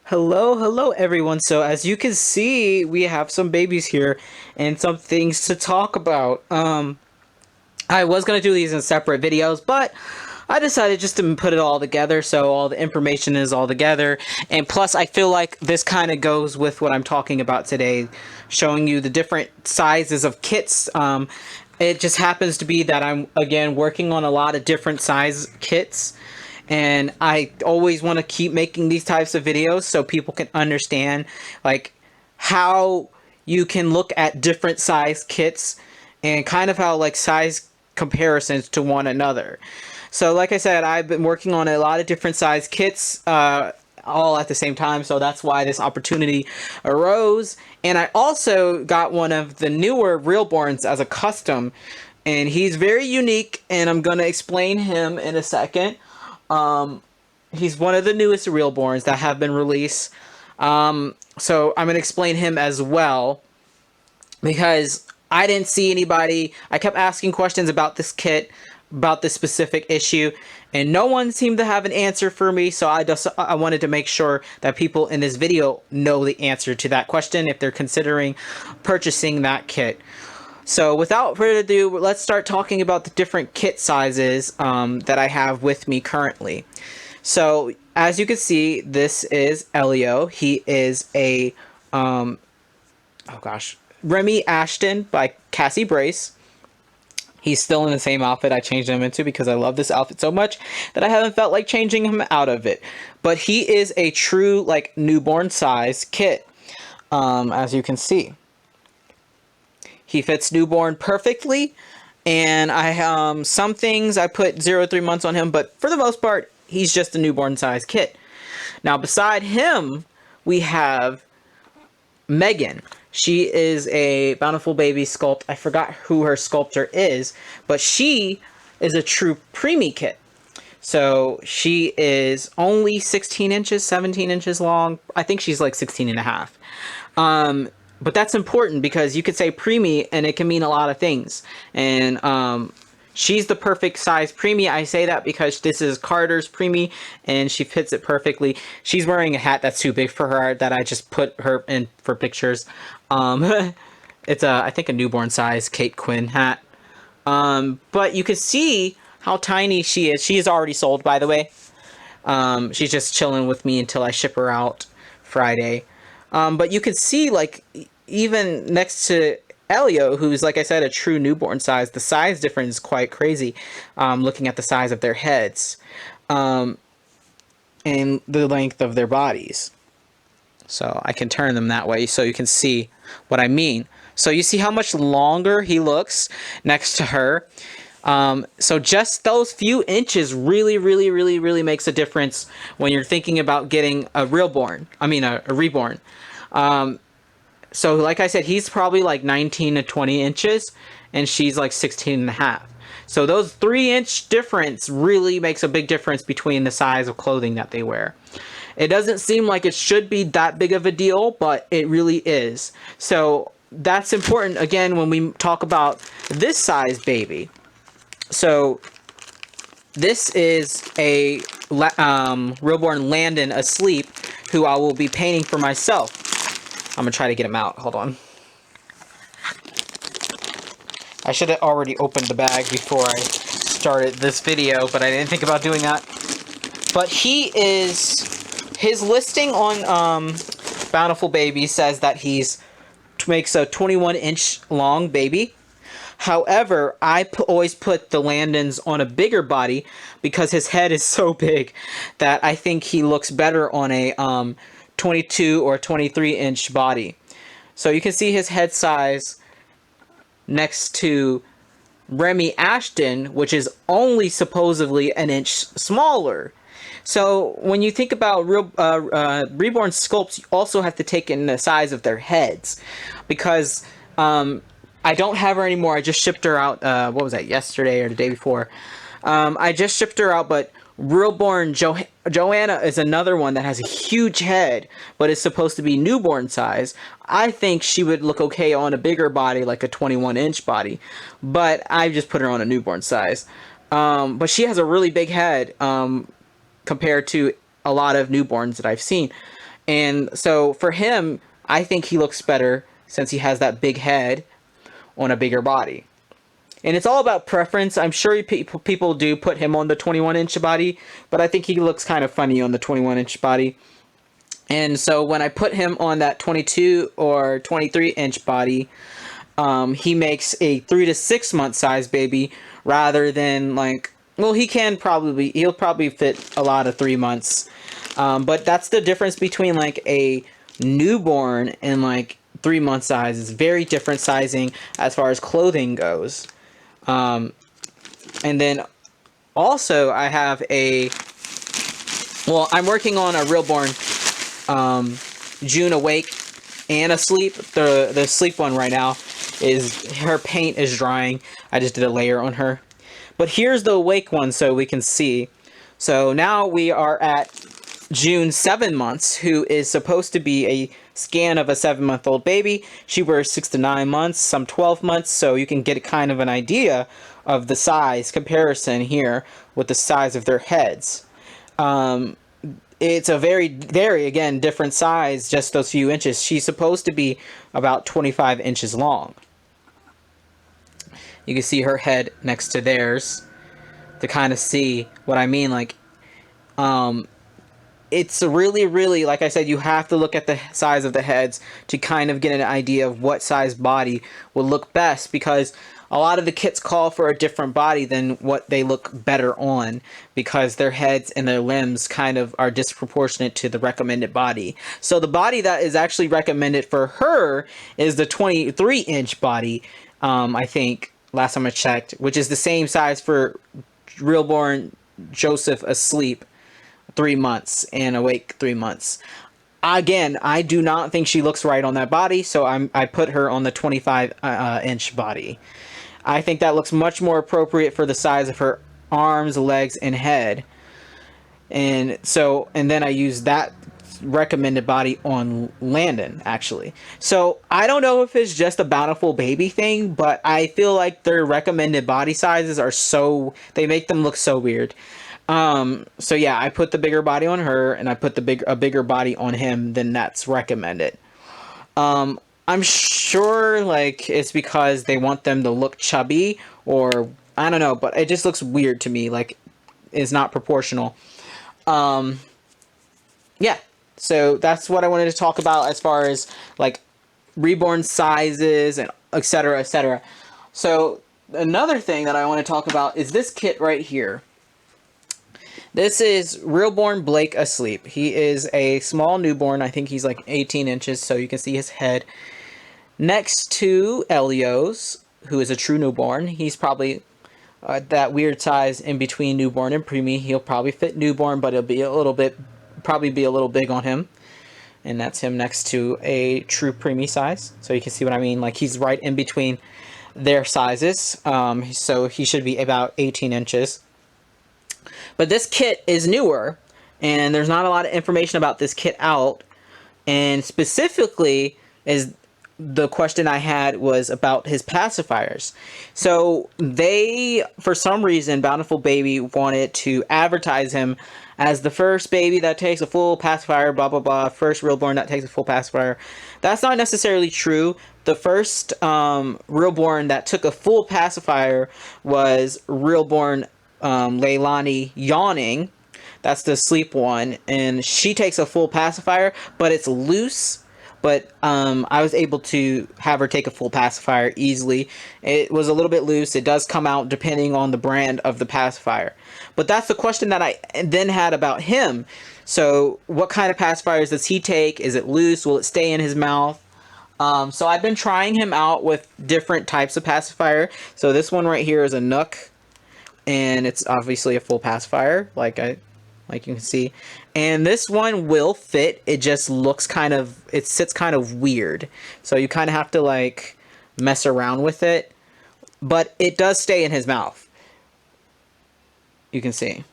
Hello everyone. So as you can see, we have some babies here and some things to talk about. I was gonna do these in separate videos, but I decided just to put it all together so all the information is all together. And plus, I feel like this kind of goes with what I'm talking about today, showing you the different sizes of kits. It just happens to be that I'm again working on a lot of different size kits, and I always want to keep making these types of videos so people can understand like how you can look at different size kits and kind of how like size comparisons to one another. So like I said, I've been working on a lot of different size kits all at the same time, so that's why this opportunity arose. And I also got one of the newer Realborns as a custom, and he's very unique, and I'm going to explain him in a second. He's one of the newest Realborns that have been released. So I'm going to explain him as well because I didn't see anybody. I kept asking questions about this kit, about this specific issue, and no one seemed to have an answer for me. So I wanted to make sure that people in this video know the answer to that question if they're considering purchasing that kit. So without further ado, let's start talking about the different kit sizes that I have with me currently. So as you can see, this is Elio. He is a, oh gosh, Remy Ashton by Cassie Brace. He's still in the same outfit I changed him into because I love this outfit so much that I haven't felt like changing him out of it. But he is a true like newborn size kit, as you can see. He fits newborn perfectly, and I some things I put 0 to 3 months on him, but for the most part, he's just a newborn size kit. Now, beside him, we have Megan. She is a Bountiful Baby sculpt. I forgot who her sculptor is, but she is a true preemie kit. So she is only 16 inches, 17 inches long. I think she's like 16 and a half. But that's important because you could say preemie and it can mean a lot of things. And she's the perfect size preemie. I say that because this is Carter's preemie and she fits it perfectly. She's wearing a hat that's too big for her that I just put her in for pictures. It's I think a newborn size Kate Quinn hat. But you can see how tiny she is. She is already sold, by the way. She's just chilling with me until I ship her out Friday. But you can see, like, even next to Elio, who's, like I said, a true newborn size, the size difference is quite crazy, looking at the size of their heads, and the length of their bodies. So I can turn them that way so you can see what I mean. So you see how much longer he looks next to her. So just those few inches really makes a difference when you're thinking about getting a reborn. So like I said, he's probably like 19 to 20 inches and she's like 16 and a half. So those 3 inch difference really makes a big difference between the size of clothing that they wear. It doesn't seem like it should be that big of a deal, but it really is. So that's important again when we talk about this size baby. So this is a Reborn Landon asleep who I will be painting for myself. I'm going to try to get him out. Hold on. I should have already opened the bag before I started this video, but I didn't think about doing that. But his listing on Bountiful Baby says that makes a 21-inch long baby. However, I always put the Landons on a bigger body because his head is so big that I think he looks better on a 22 or 23-inch body. So you can see his head size next to Remy Ashton, which is only supposedly an inch smaller. So when you think about reborn sculpts, you also have to take in the size of their heads because I don't have her anymore. I just shipped her out, what was that, yesterday or the day before. I just shipped her out, but Reborn Joanna is another one that has a huge head, but is supposed to be newborn size. I think she would look okay on a bigger body, like a 21-inch body, but I just put her on a newborn size. But she has a really big head compared to a lot of newborns that I've seen. And so for him, I think he looks better since he has that big head on a bigger body. And it's all about preference. I'm sure people do put him on the 21-inch body, but I think he looks kind of funny on the 21-inch body. And so when I put him on that 22 or 23-inch body, he makes a 3 to 6 month size baby rather than like, well, he'll probably fit a lot of 3 months. But that's the difference between like a newborn and like 3 month size. It's very different sizing as far as clothing goes. And then also I have I'm working on a reborn June awake and asleep. The sleep one right now is her paint is drying. I just did a layer on her. But here's the awake one so we can see. So now we are at June 7 months, who is supposed to be a scan of a 7-month-old baby. She wears 6 to 9 months, some 12 months, so you can get kind of an idea of the size comparison here with the size of their heads. It's a very, very, again, different size, just those few inches. She's supposed to be about 25 inches long. You can see her head next to theirs to kind of see what I mean. Like, it's really, really, like I said, you have to look at the size of the heads to kind of get an idea of what size body will look best, because a lot of the kits call for a different body than what they look better on, because their heads and their limbs kind of are disproportionate to the recommended body. So the body that is actually recommended for her is the 23-inch body, I think, last time I checked, which is the same size for realborn Joseph asleep 3 months and awake 3 months. Again, I do not think she looks right on that body, so I put her on the 25-inch body. I think that looks much more appropriate for the size of her arms, legs, and head. And then I use that recommended body on Landon, actually. So I don't know if it's just a bountiful baby thing, but I feel like their recommended body sizes they make them look so weird. So yeah, I put the bigger body on her, and I put a bigger body on him than that's recommended. I'm sure like it's because they want them to look chubby, or I don't know, but it just looks weird to me, like it's not proportional. Yeah, so that's what I wanted to talk about as far as like reborn sizes and etc., etc. So another thing that I want to talk about is this kit right here. This is Realborn Blake asleep. He is a small newborn. I think he's like 18 inches, so you can see his head. Next to Elios, who is a true newborn. He's probably that weird size in between newborn and preemie. He'll probably fit newborn, but it'll be probably be a little big on him. And that's him next to a true preemie size. So you can see what I mean. Like he's right in between their sizes. So he should be about 18 inches. But this kit is newer, and there's not a lot of information about this kit out. And specifically, the question I had was about his pacifiers. So they, for some reason, Bountiful Baby wanted to advertise him as the first baby that takes a full pacifier, blah, blah, blah, first realborn that takes a full pacifier. That's not necessarily true. The first realborn that took a full pacifier was realborn Leilani Yawning. That's the sleep one, and she takes a full pacifier, but it's loose. But I was able to have her take a full pacifier easily. It was a little bit loose. It does come out depending on the brand of the pacifier. But that's the question that I then had about him. So what kind of pacifiers does he take? Is it loose? Will it stay in his mouth? So I've been trying him out with different types of pacifier. So this one right here is a Nook, and it's obviously a full pacifier, like you can see. And this one will fit. It just looks it sits kind of weird. So you kind of have to like mess around with it. But it does stay in his mouth. You can see.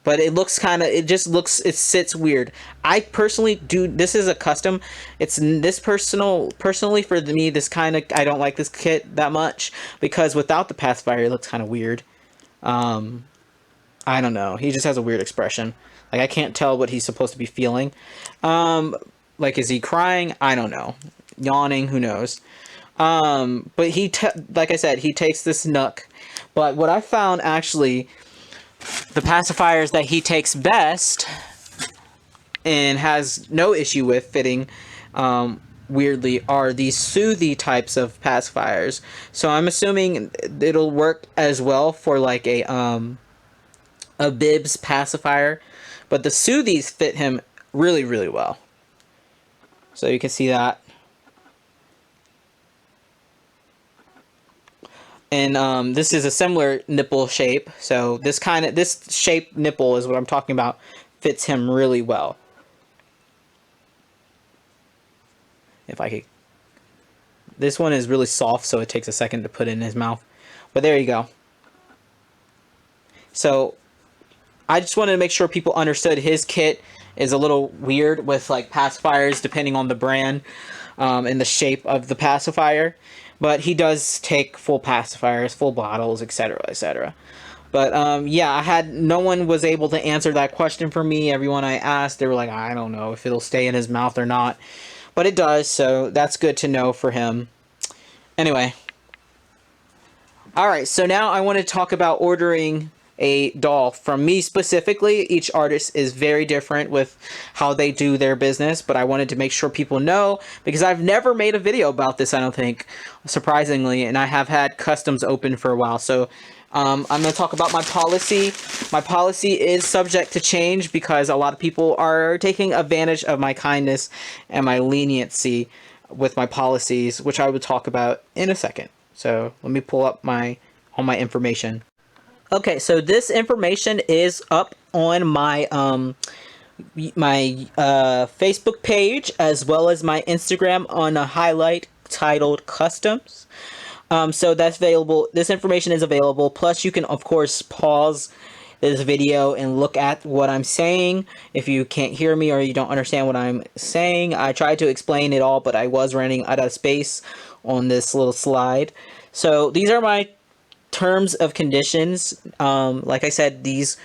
But it looks it sits weird. I personally this is a custom. It's this personally for me, I don't like this kit that much, because without the pacifier, it looks kind of weird. I don't know. He just has a weird expression. Like, I can't tell what he's supposed to be feeling. Like, is he crying? I don't know. Yawning? Who knows? But like I said, he takes this Nook. But what I found, actually, the pacifiers that he takes best and has no issue with fitting, weirdly, are these soothy types of pacifiers. So I'm assuming it'll work as well for like a bibs pacifier, but the soothies fit him really, really well. So you can see that. And this is a similar nipple shape. So this shape nipple is what I'm talking about. Fits him really well. If I could. This one is really soft, so it takes a second to put in his mouth. But there you go. So I just wanted to make sure people understood his kit is a little weird with like pacifiers depending on the brand and the shape of the pacifier. But he does take full pacifiers, full bottles, etc., etc. But yeah, no one was able to answer that question for me. Everyone I asked, they were like, I don't know if it'll stay in his mouth or not. But it does, so that's good to know for him. Anyway. Alright, so now I want to talk about ordering a doll from me specifically. Each artist is very different with how they do their business, but I wanted to make sure people know, because I've never made a video about this, I don't think, surprisingly, and I have had customs open for a while. So I'm going to talk about my policy. My policy is subject to change because a lot of people are taking advantage of my kindness and my leniency with my policies, which I will talk about in a second. So let me pull up all my information. Okay, so this information is up on my Facebook page as well as my Instagram on a highlight titled Customs. So that's available. This information is available. Plus, you can, of course, pause this video and look at what I'm saying. If you can't hear me or you don't understand what I'm saying, I tried to explain it all, but I was running out of space on this little slide. So these are my terms of conditions. Like I said, these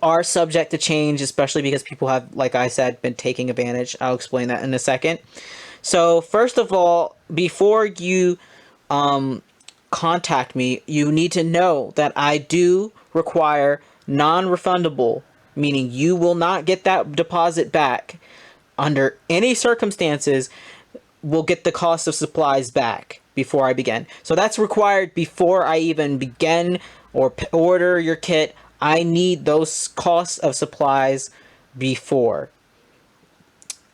are subject to change, especially because people have, like I said, been taking advantage. I'll explain that in a second. So first of all, before you contact me, you need to know that I do require non-refundable, meaning you will not get that deposit back under any circumstances. Will get the cost of supplies back before I begin. So that's required before I even begin or order your kit. I need those costs of supplies before.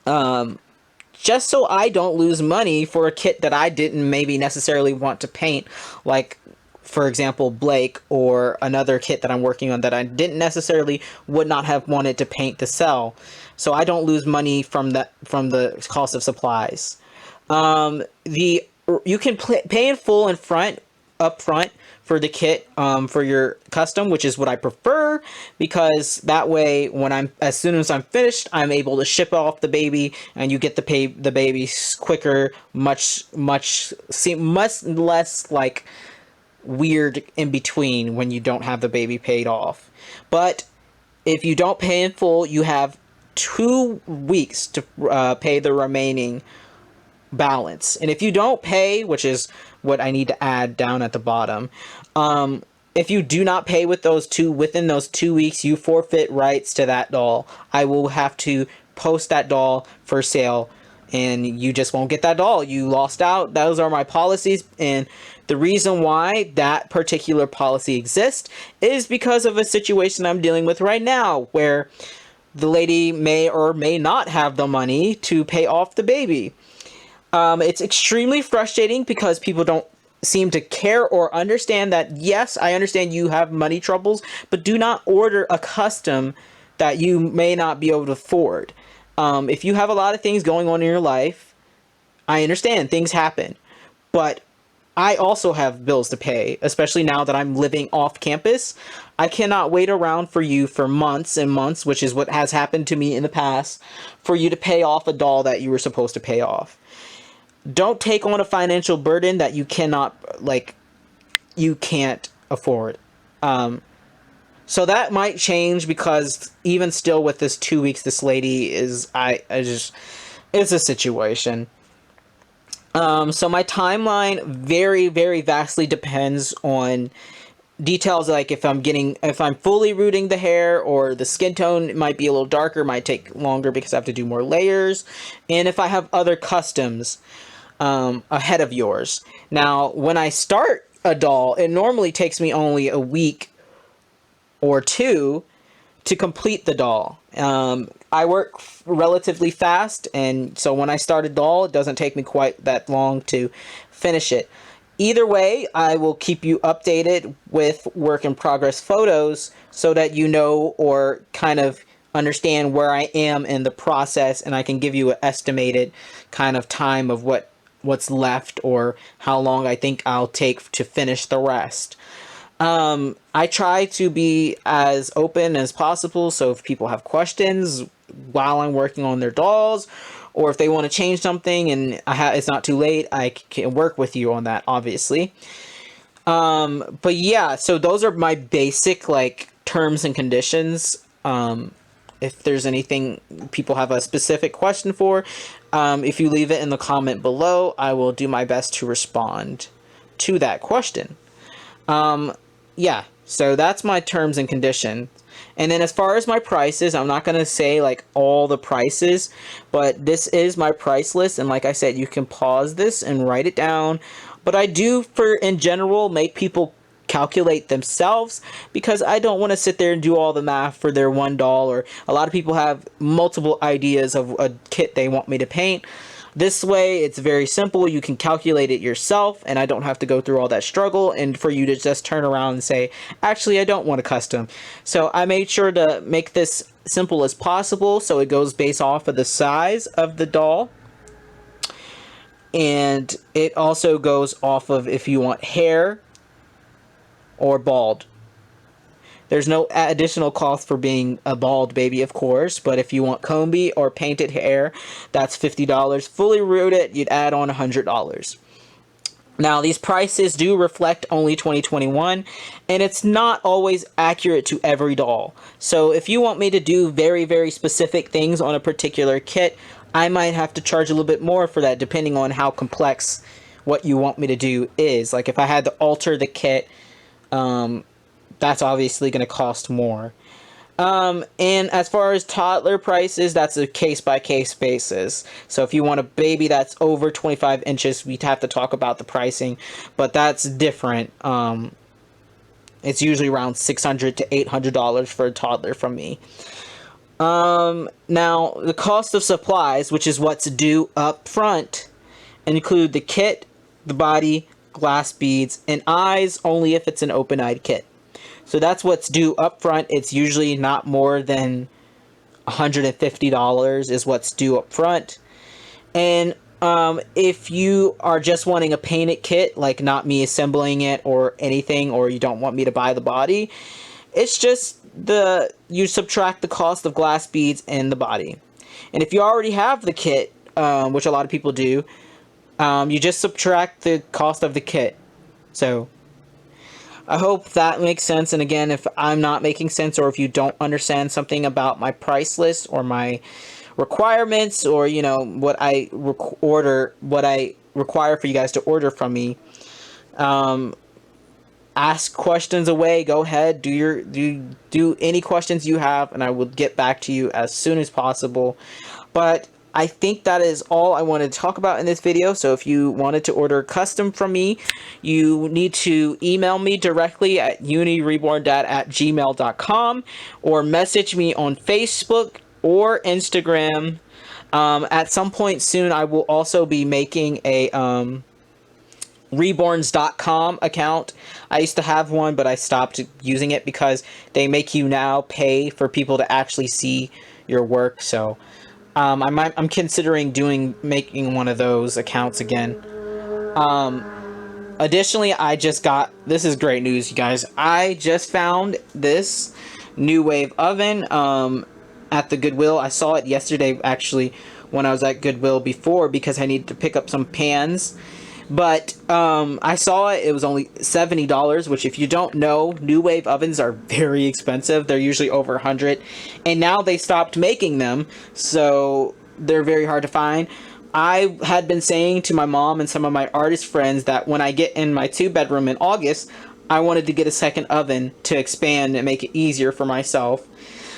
Just so I don't lose money for a kit that I didn't maybe necessarily want to paint, like, for example, Blake, or another kit that I'm working on that I didn't necessarily would not have wanted to paint to sell. So I don't lose money from the cost of supplies. You can pay in full up front for the kit, for your custom, which is what I prefer, because that way, as soon as I'm finished, I'm able to ship off the baby, and you get the baby quicker, much less like weird in between when you don't have the baby paid off. But if you don't pay in full, you have 2 weeks to pay the remaining balance. And if you don't pay, which is what I need to add down at the bottom, if you do not pay within those 2 weeks, you forfeit rights to that doll. I will have to post that doll for sale, and you just won't get that doll. You lost out. Those are my policies, and the reason why that particular policy exists is because of a situation I'm dealing with right now, where the lady may or may not have the money to pay off the baby. It's extremely frustrating because people don't seem to care or understand that, yes, I understand you have money troubles, but do not order a custom that you may not be able to afford. If you have a lot of things going on in your life, I understand things happen, but I also have bills to pay, especially now that I'm living off campus. I cannot wait around for you for months and months, which is what has happened to me in the past, for you to pay off a doll that you were supposed to pay off. Don't take on a financial burden that you can't afford. So that might change, because even still with this 2 weeks, this lady is, I just, it's a situation. So my timeline very vastly depends on details, like if I'm fully rooting the hair, or the skin tone might be a little darker, might take longer because I have to do more layers, and if I have other customs ahead of yours. Now, when I start a doll, it normally takes me only a week or two to complete the doll. I work relatively fast, and so when I start a doll, it doesn't take me quite that long to finish it. Either way, I will keep you updated with work in progress photos, so that you know, or kind of understand where I am in the process, and I can give you an estimated kind of time of what's left, or how long I think I'll take to finish the rest. I try to be as open as possible, so if people have questions while I'm working on their dolls, or if they want to change something and it's not too late, I can work with you on that, obviously. But yeah, so those are my basic, like, terms and conditions. If there's anything people have a specific question for, if you leave it in the comment below, I will do my best to respond to that question. Yeah, so that's my terms and condition. And then as far as my prices, I'm not going to say like all the prices, but this is my price list. And like I said, you can pause this and write it down. But I do, for in general, make people calculate themselves, because I don't want to sit there and do all the math for their $1. Or a lot of people have multiple ideas of a kit they want me to paint. This way, it's very simple. You can calculate it yourself, and I don't have to go through all that struggle, and for you to just turn around and say, actually, I don't want a custom. So I made sure to make this simple as possible, so it goes based off of the size of the doll. And it also goes off of if you want hair or bald. There's no additional cost for being a bald baby, of course, but if you want comby or painted hair, that's $50. Fully rooted, you'd add on $100. Now, these prices do reflect only 2021, and it's not always accurate to every doll. So if you want me to do very specific things on a particular kit, I might have to charge a little bit more for that, depending on how complex what you want me to do is. Like if I had to alter the kit, that's obviously going to cost more. And as far as toddler prices, that's a case-by-case basis. So if you want a baby that's over 25 inches, we'd have to talk about the pricing, but that's different. It's usually around $600 to $800 for a toddler from me. Now, the cost of supplies, which is what's due up front, include the kit, the body, glass beads, and eyes only if it's an open-eyed kit. So that's what's due up front. It's usually not more than $150 is what's due up front. And if you are just wanting a painted kit, like not me assembling it or anything, or you don't want me to buy the body, it's just you subtract the cost of glass beads and the body. And if you already have the kit, which a lot of people do, you just subtract the cost of the kit. So I hope that makes sense. And again, if I'm not making sense, or if you don't understand something about my price list or my requirements, or what I require for you guys to order from me, ask questions away. Go ahead, do any questions you have, and I will get back to you as soon as possible. But I think that is all I wanted to talk about in this video. So if you wanted to order custom from me, you need to email me directly at unireborndad@gmail.com, or message me on Facebook or Instagram. At some point soon, I will also be making a reborns.com account. I used to have one, but I stopped using it because they make you now pay for people to actually see your work. So I'm considering making one of those accounts again. Additionally, this is great news, you guys. I just found this new wave oven at the Goodwill. I saw it yesterday, actually, when I was at Goodwill before, because I needed to pick up some pans. But I saw it was only $70, which, if you don't know, new wave ovens are very expensive. They're usually over 100, and now they stopped making them, so they're very hard to find. I had been saying to my mom and some of my artist friends that when I get in my 2-bedroom in August, I wanted to get a second oven to expand and make it easier for myself.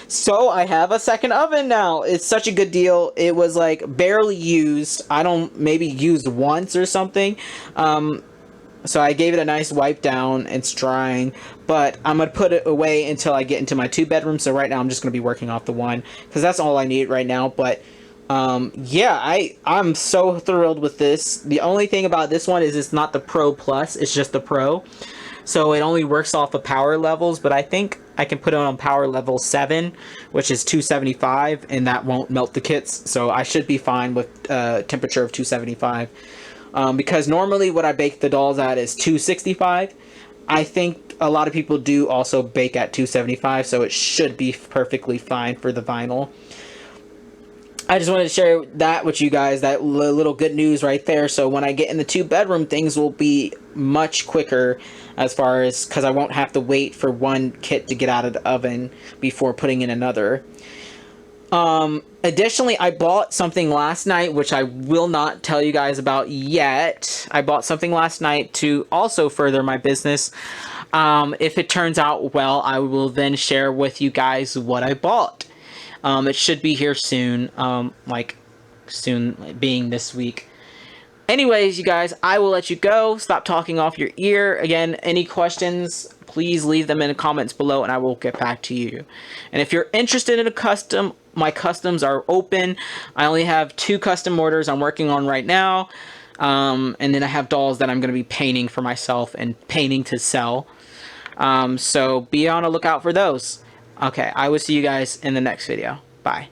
So I have a second oven now. It's such a good deal. It was like barely used. I don't, maybe used once or something. So I gave it a nice wipe down. It's drying, but I'm gonna put it away until I get into my 2-bedroom. So right now I'm just gonna be working off the one because that's all I need right now. But yeah, I'm so thrilled with this. The only thing about this one is it's not the Pro Plus. It's just the Pro. So it only works off of power levels, but I think I can put it on power level 7, which is 275, and that won't melt the kits. So I should be fine with temperature of 275. Because normally what I bake the dolls at is 265. I think a lot of people do also bake at 275, so it should be perfectly fine for the vinyl. I just wanted to share that with you guys, that little good news right there. So when I get in the 2-bedroom, things will be much quicker as far as, because I won't have to wait for one kit to get out of the oven before putting in another. Additionally, I bought something last night, which I will not tell you guys about yet. I bought something last night to also further my business. If it turns out well, I will then share with you guys what I bought. It should be here soon, like soon being this week. Anyways, you guys, I will let you go. Stop talking off your ear. Again, any questions, please leave them in the comments below and I will get back to you. And if you're interested in a custom, my customs are open. I only have 2 custom orders I'm working on right now. And then I have dolls that I'm going to be painting for myself and painting to sell. So be on the lookout for those. Okay, I will see you guys in the next video. Bye.